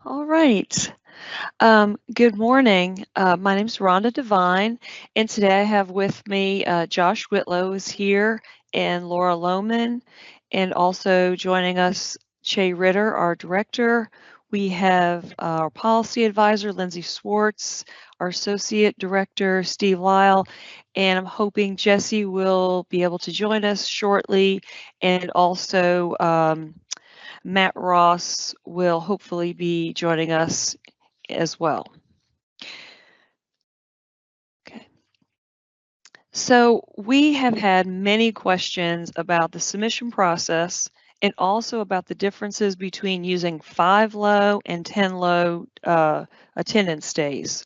All right. Good morning. My name is Rhonda Devine, and today I have with me Josh Whitlow is here and Laura Lohman, and also joining us, Che Ritter, our director. We have our policy advisor, Lindsay Swartz, our associate director, Steve Lyle, and I'm hoping Jesse will be able to join us shortly, and also Matt Ross will hopefully be joining us as well. Okay. So we have had many questions about the submission process and also about the differences between using 5 low and 10 low attendance days.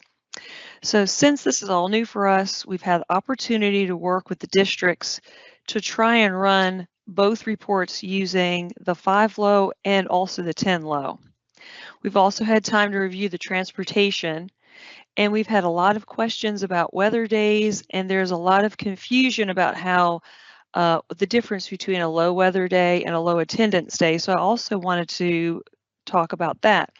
So since this is all new for us, we've had the opportunity to work with the districts to try and run both reports using the 5 low and also the 10 low. We've also had time to review the transportation, and we've had a lot of questions about weather days, and there's a lot of confusion about how the difference between a low weather day and a low attendance day. So I also wanted to talk about that.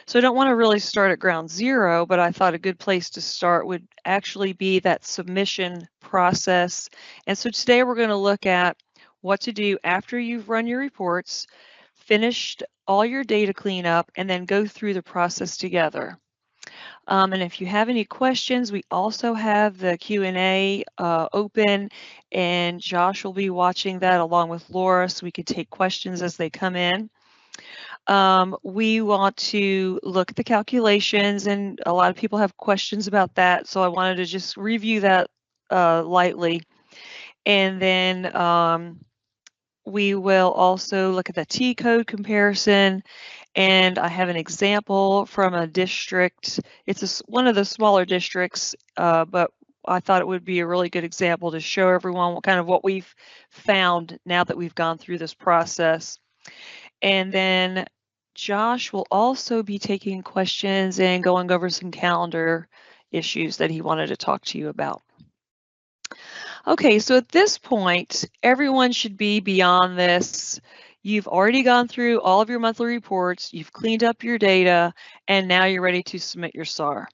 So I don't want to really start at ground zero, but I thought a good place to start would actually be that submission process. And so today we're going to look at what to do after you've run your reports, finished all your data cleanup, and then go through the process together. And if you have any questions, we also have the Q&A open, and Josh will be watching that along with Laura so we can take questions as they come in. We want to look at the calculations, and a lot of people have questions about that, so I wanted to just review that lightly. And then we will also look at the T-code comparison, and I have an example from a district. It's one of the smaller districts, but I thought it would be a really good example to show everyone what we've found now that we've gone through this process. And then Josh will also be taking questions and going over some calendar issues that he wanted to talk to you about. Okay, so at this point, everyone should be beyond this. You've already gone through all of your monthly reports, you've cleaned up your data, and now you're ready to submit your SAAR.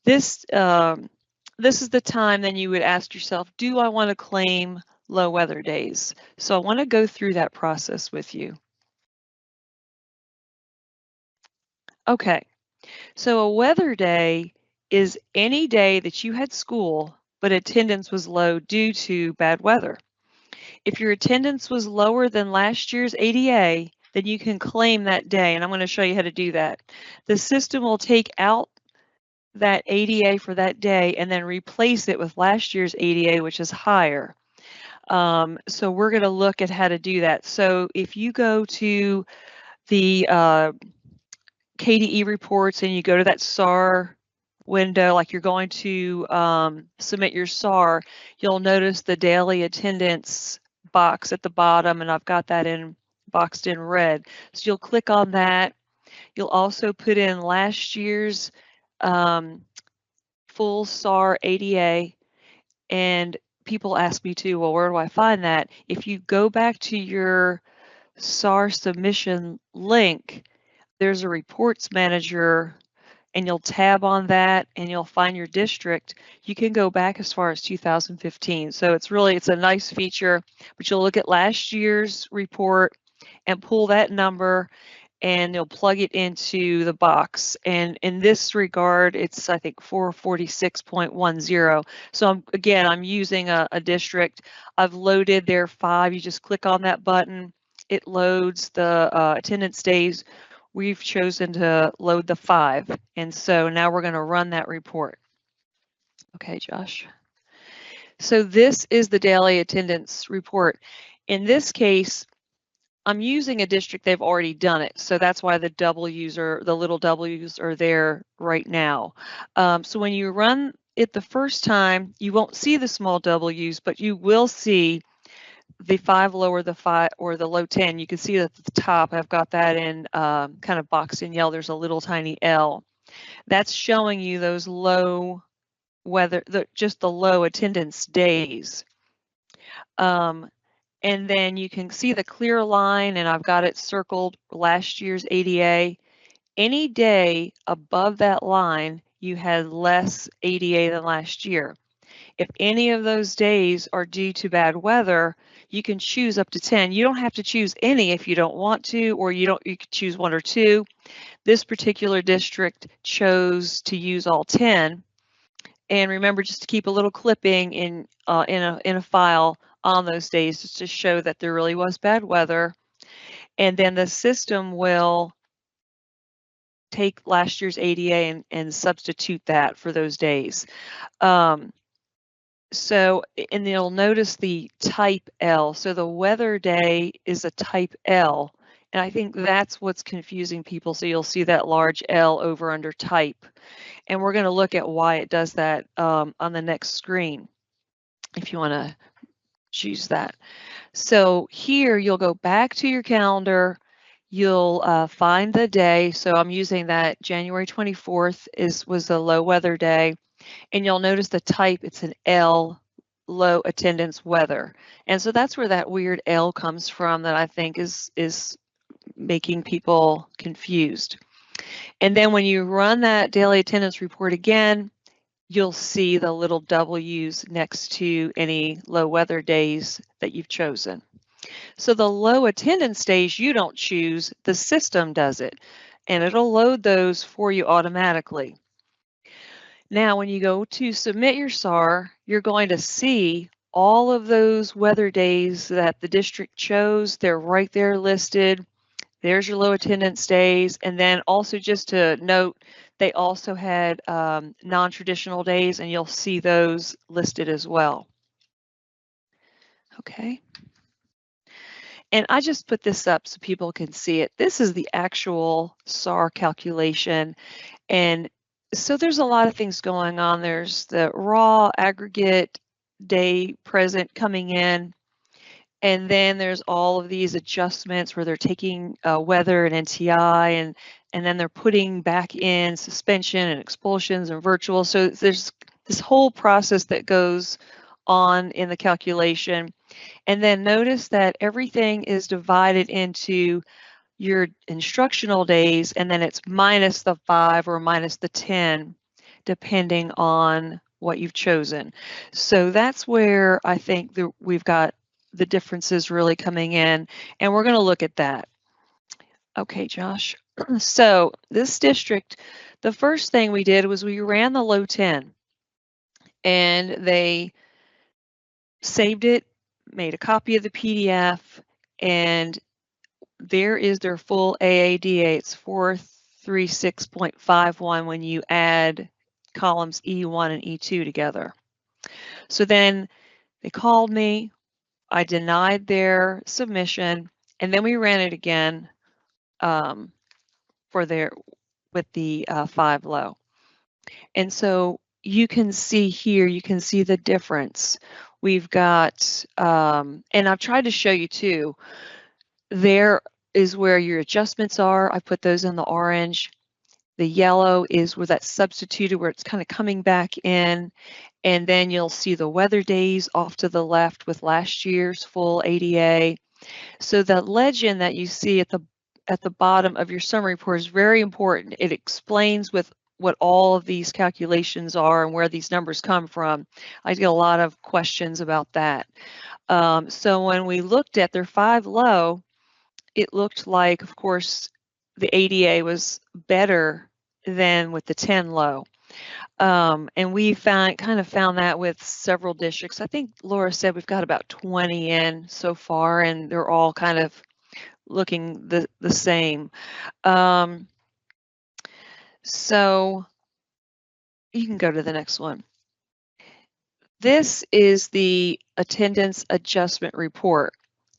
This is the time then you would ask yourself, do I want to claim low weather days? So I want to go through that process with you. Okay, so a weather day is any day that you had school, but attendance was low due to bad weather. If your attendance was lower than last year's ADA, then you can claim that day, and I'm going to show you how to do that. The system will take out that ADA for that day and then replace it with last year's ADA, which is higher. So we're going to look at how to do that. So if you go to the KDE reports and you go to that SAAR window, like you're going to submit your SAAR, you'll notice the daily attendance box at the bottom, and I've got that boxed in red. So you'll click on that. You'll also put in last year's full SAAR ADA, and people ask me too, well, where do I find that? If you go back to your SAAR submission link, there's a reports manager, and you'll tab on that and you'll find your district. You can go back as far as 2015. So it's a nice feature, but you'll look at last year's report and pull that number and you'll plug it into the box. And in this regard, it's, I think, 446.10. So I'm using a district. I've loaded their 5. You just click on that button. It loads the attendance days. We've chosen to load the 5. And so now we're going to run that report. Okay, Josh. So this is the daily attendance report. In this case, I'm using a district, they've already done it. So that's why the little W's are there right now. So when you run it the first time, you won't see the small W's, but you will see the 5 low or the 5 or the low 10. You can see at the top, I've got that in kind of boxed in yellow. There's a little tiny L. That's showing you those low weather, just the low attendance days. And then you can see the clear line, and I've got it circled last year's ADA. any day above that line, you had less ADA than last year. If any of those days are due to bad weather, you can choose up to 10. You don't have to choose any if you don't want to, or you could choose 1 or 2. This particular district chose to use all 10. And remember just to keep a little clipping in a file on those days just to show that there really was bad weather. And then the system will take last year's ADA and substitute that for those days. So, and you'll notice the type L. So the weather day is a type L. And I think that's what's confusing people. So you'll see that large L over under type. And we're going to look at why it does that on the next screen, if you want to choose that. So here you'll go back to your calendar. You'll find the day. So I'm using that January 24th was a low weather day. And you'll notice the type, it's an L, low attendance weather. And so that's where that weird L comes from that I think is making people confused. And then when you run that daily attendance report again, you'll see the little W's next to any low weather days that you've chosen. So the low attendance days you don't choose, the system does it, and it'll load those for you automatically. Now, when you go to submit your SAAR, you're going to see all of those weather days that the district chose. They're right there listed. There's your low attendance days. And then also just to note, they also had non-traditional days, and you'll see those listed as well. Okay. And I just put this up so people can see it. This is the actual SAAR calculation. And so there's a lot of things going on. There's the raw aggregate day present coming in. And then there's all of these adjustments where they're taking weather and NTI and then they're putting back in suspension and expulsions and virtual. So there's this whole process that goes on in the calculation. And then notice that everything is divided into your instructional days, and then it's minus the 5 or minus the 10, depending on what you've chosen. So that's where I think we've got the differences really coming in, and we're going to look at that. Okay, Josh. So this district, the first thing we did was we ran the low 10, and they saved it, made a copy of the PDF, and there is their full AADA. It's 436.51 when you add columns E1 and E2 together. So then they called me, I denied their submission, and then we ran it again with the 5 low. And so you can see here, you can see the difference. We've got, and I've tried to show you too, there is where your adjustments are. I put those in the orange. The yellow is where that's substituted, where it's kind of coming back in. And then you'll see the weather days off to the left with last year's full ADA. So the legend that you see at the bottom of your summary report is very important. It explains with what all of these calculations are and where these numbers come from. I get a lot of questions about that. So when we looked at their 5 low, it looked like, of course, the ADA was better than with the 10 low. And we kind of found that with several districts. I think Laura said we've got about 20 in so far, and they're all kind of looking the same. So you can go to the next one. This is the attendance adjustment report.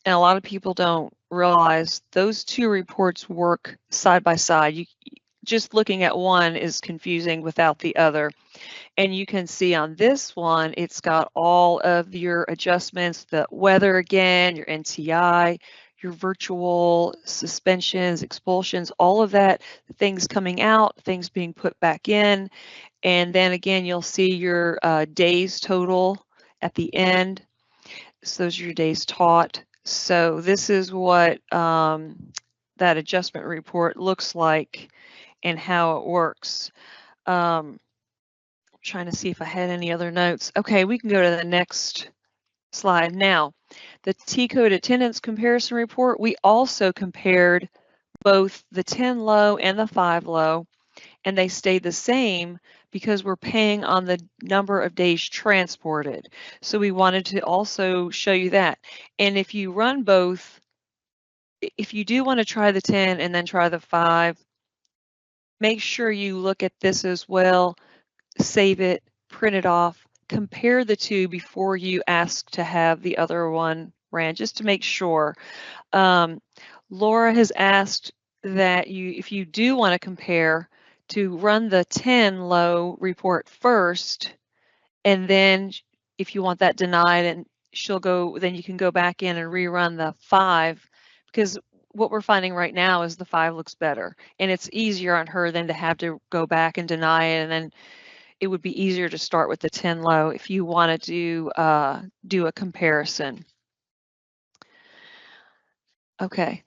And a lot of people don't realize those two reports work side by side. Just looking at one is confusing without the other. And you can see on this one, it's got all of your adjustments, the weather again, your NTI, your virtual suspensions, expulsions, all of that, things coming out, things being put back in. And then again, you'll see your days total at the end. So those are your days taught. So this is what that adjustment report looks like. and how it works. Trying to see if I had any other notes. Okay, we can go to the next slide. Now, the T-code attendance comparison report, we also compared both the 10 low and the 5 low, and they stayed the same because we're paying on the number of days transported. So we wanted to also show you that. And if you run both, if you do want to try the 10 and then try the 5, make sure you look at this as well, save it, print it off, compare the two before you ask to have the other one ran, just to make sure. Laura has asked that if you do want to compare, to run the 10 low report first, and then if you want that denied, and then you can go back in and rerun the 5, because what we're finding right now is the 5 looks better, and it's easier on her than to have to go back and deny it, and then it would be easier to start with the 10 low if you want to do a comparison. Okay.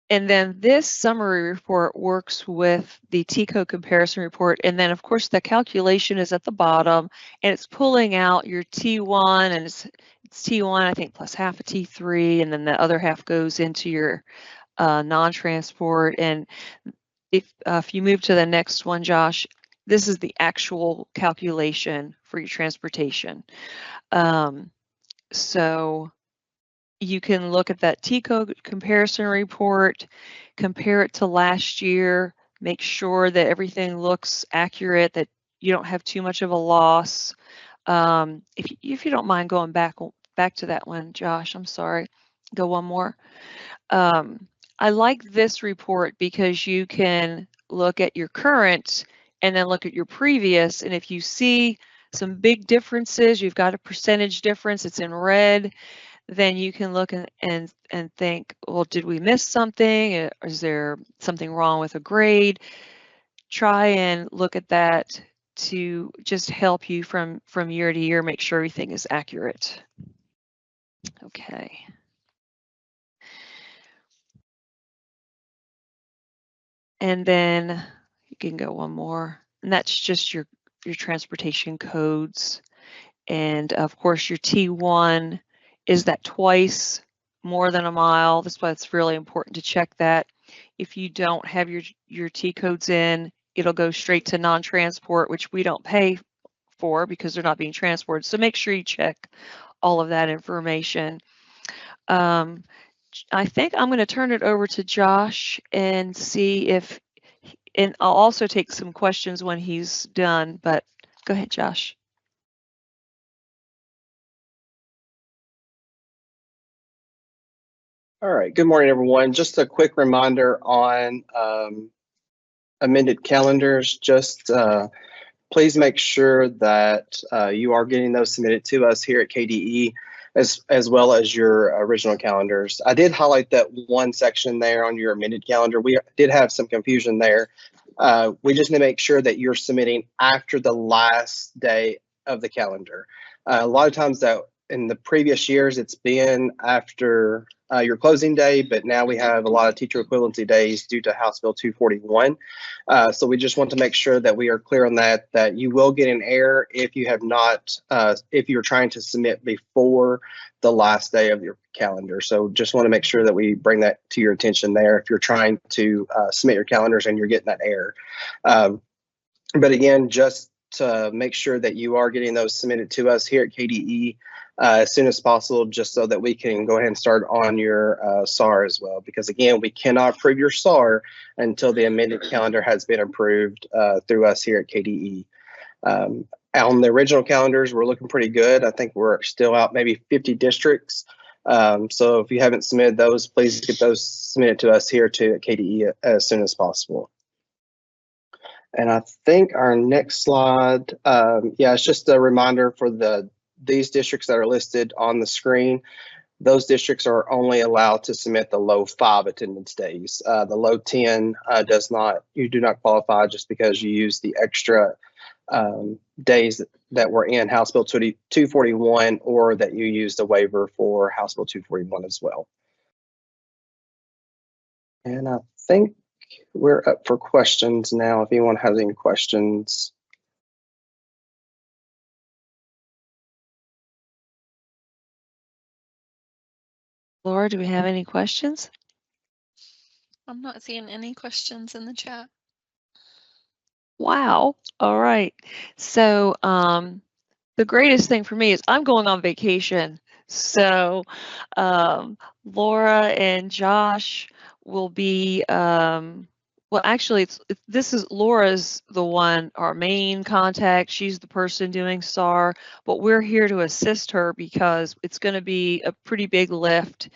And then this summary report works with the T-code comparison report. And then, of course, the calculation is at the bottom, and it's pulling out your T1, and it's T1, I think, plus half a T3, and then the other half goes into your non-transport. And if you move to the next one, Josh, this is the actual calculation for your transportation. So you can look at that T-code comparison report, compare it to last year, make sure that everything looks accurate, that you don't have too much of a loss. If you don't mind going back to that one, Josh, I'm sorry. Go one more. I like this report because you can look at your current and then look at your previous, and if you see some big differences, you've got a percentage difference, it's in red, then you can look and think, well, did we miss something? Is there something wrong with a grade? Try and look at that to just help you from year to year, make sure everything is accurate. Okay. And then you can go one more, and that's just your transportation codes. And of course, your T1 is that twice more than a mile. That's why it's really important to check that. If you don't have your T codes in, it'll go straight to non-transport, which we don't pay for because they're not being transported. So make sure you check all of that information. I think I'm going to turn it over to Josh and see if, and I'll also take some questions when he's done, but go ahead, Josh. All right, good morning, everyone. Just a quick reminder on amended calendars. Just please make sure that you are getting those submitted to us here at KDE, as well as your original calendars. I did highlight that one section there on your amended calendar. We did have some confusion there. We just need to make sure that you're submitting after the last day of the calendar. A lot of times that in the previous years, it's been after your closing day, but now we have a lot of teacher equivalency days due to House Bill 241. So we just want to make sure that we are clear on that you will get an error if you have not, if you're trying to submit before the last day of your calendar. So just want to make sure that we bring that to your attention there if you're trying to submit your calendars and you're getting that error. But again, just to make sure that you are getting those submitted to us here at KDE as soon as possible, just so that we can go ahead and start on your SAAR as well. Because again, we cannot approve your SAAR until the amended calendar has been approved through us here at KDE. On the original calendars, we're looking pretty good. I think we're still out maybe 50 districts. So if you haven't submitted those, please get those submitted to us here to KDE as soon as possible. And I think our next slide, yeah, it's just a reminder for these districts that are listed on the screen. Those districts are only allowed to submit the low 5 attendance days. The low 10 you do not qualify just because you use the extra days that were in House Bill 241, or that you used a waiver for House Bill 241 as well. And I think we're up for questions now. If anyone has any questions. Laura, do we have any questions? I'm not seeing any questions in the chat. Wow. All right. So the greatest thing for me is I'm going on vacation. So Laura and Josh will be well, actually, this is Laura's the one, our main contact. She's the person doing SAAR, but we're here to assist her because it's going to be a pretty big lift.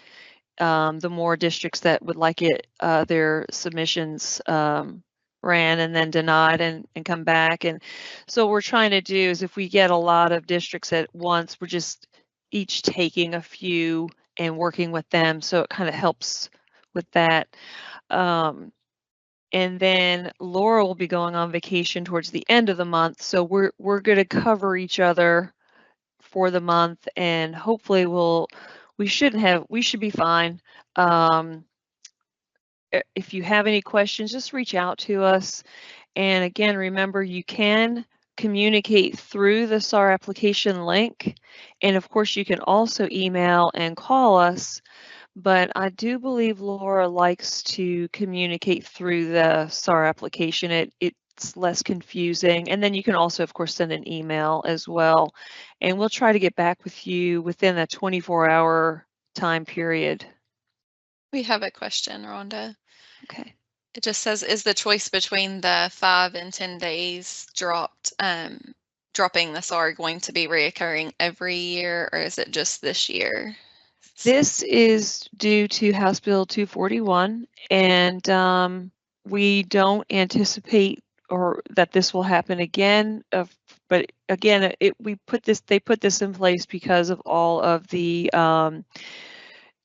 The more districts that would like it, their submissions ran and then denied and come back. And so what we're trying to do is if we get a lot of districts at once, we're just each taking a few and working with them. So it kind of helps with that. And then Laura will be going on vacation towards the end of the month. So we're going to cover each other for the month, and hopefully we should be fine. If you have any questions, just reach out to us. And again, remember, you can communicate through the SAAR application link. And of course, you can also email and call us. But I do believe Laura likes to communicate through the SAAR application. It's less confusing. And then you can also, of course, send an email as well. And we'll try to get back with you within a 24-hour time period. We have a question, Rhonda. Okay. It just says, is the choice between the 5 and 10 days dropping the SAAR going to be reoccurring every year, or is it just this year? This is due to House Bill 241, and we don't anticipate or that this will happen again. But again, they put this in place because of all of the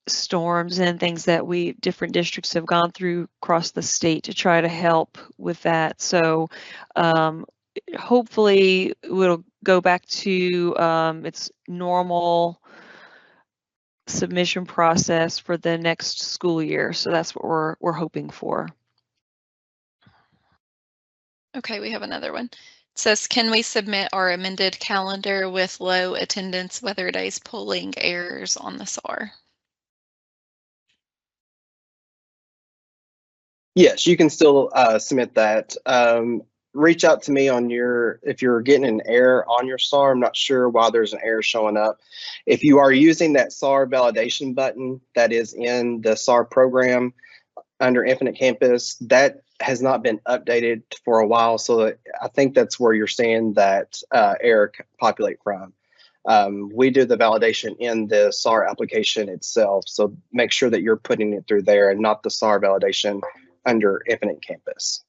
storms and things that different districts have gone through across the state to try to help with that. So hopefully it'll go back to its normal submission process for the next school year. So that's what we're hoping for. Okay, we have another one. It says, can we submit our amended calendar with low attendance weather days polling errors on the SAAR? Yes, you can still submit that. Reach out to me if you're getting an error on your SAR. I'm not sure why there's an error showing up. If you are using that SAR validation button that is in the SAR program under Infinite Campus, that has not been updated for a while. So I think that's where you're seeing that error populate from. We do the validation in the SAR application itself. So make sure that you're putting it through there and not the SAR validation under Infinite Campus.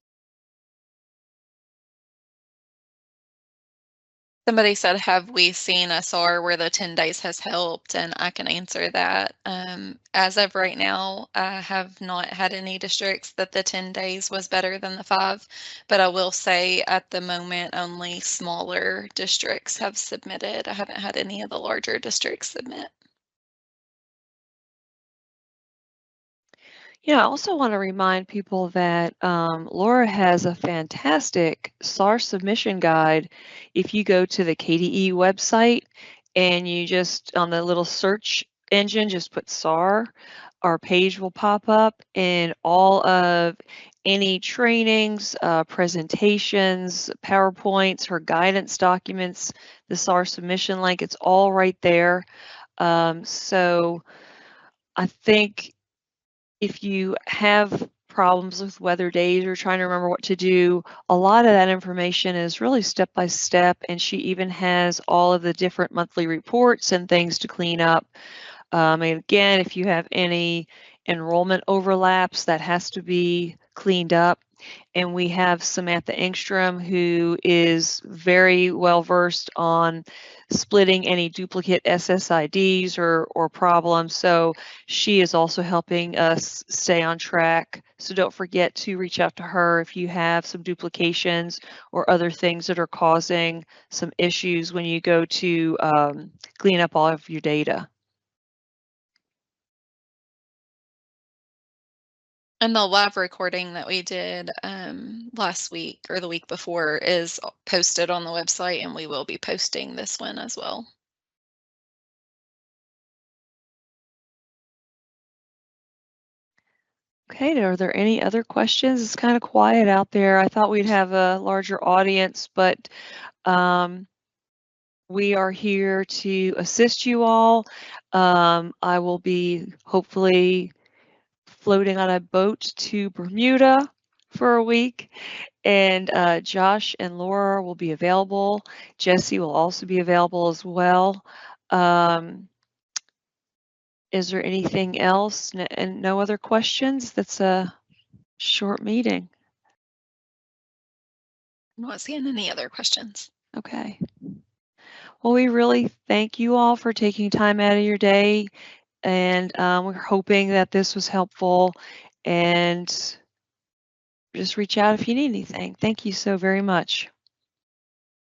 Somebody said, have we seen a SAAR where the 10 days has helped? And I can answer that. As of right now, I have not had any districts that the 10 days was better than the 5, but I will say at the moment, only smaller districts have submitted. I haven't had any of the larger districts submit. Yeah, I also want to remind people that Laura has a fantastic SAR submission guide. If you go to the KDE website and you just, on the little search engine, just put SAR, our page will pop up and all of any trainings, presentations, PowerPoints, her guidance documents, the SAR submission link, it's all right there. So I think if you have problems with weather days or trying to remember what to do, a lot of that information is really step by step, and she even has all of the different monthly reports and things to clean up. And again, if you have any enrollment overlaps, that has to be cleaned up. And we have Samantha Engstrom, who is very well versed on splitting any duplicate SSIDs or problems. So she is also helping us stay on track. So don't forget to reach out to her if you have some duplications or other things that are causing some issues when you go to clean up all of your data. And the live recording that we did last week or the week before is posted on the website, and we will be posting this one as well. Okay, are there any other questions? It's kind of quiet out there. I thought we'd have a larger audience, but we are here to assist you all. I will be hopefully floating on a boat to Bermuda for a week, and Josh and Laura will be available. Jesse will also be available as well. Is there anything else? And no other questions? That's a short meeting. I'm not seeing any other questions. Okay. Well, we really thank you all for taking time out of your day, and we're hoping that this was helpful, and just reach out if you need anything. Thank you so very much.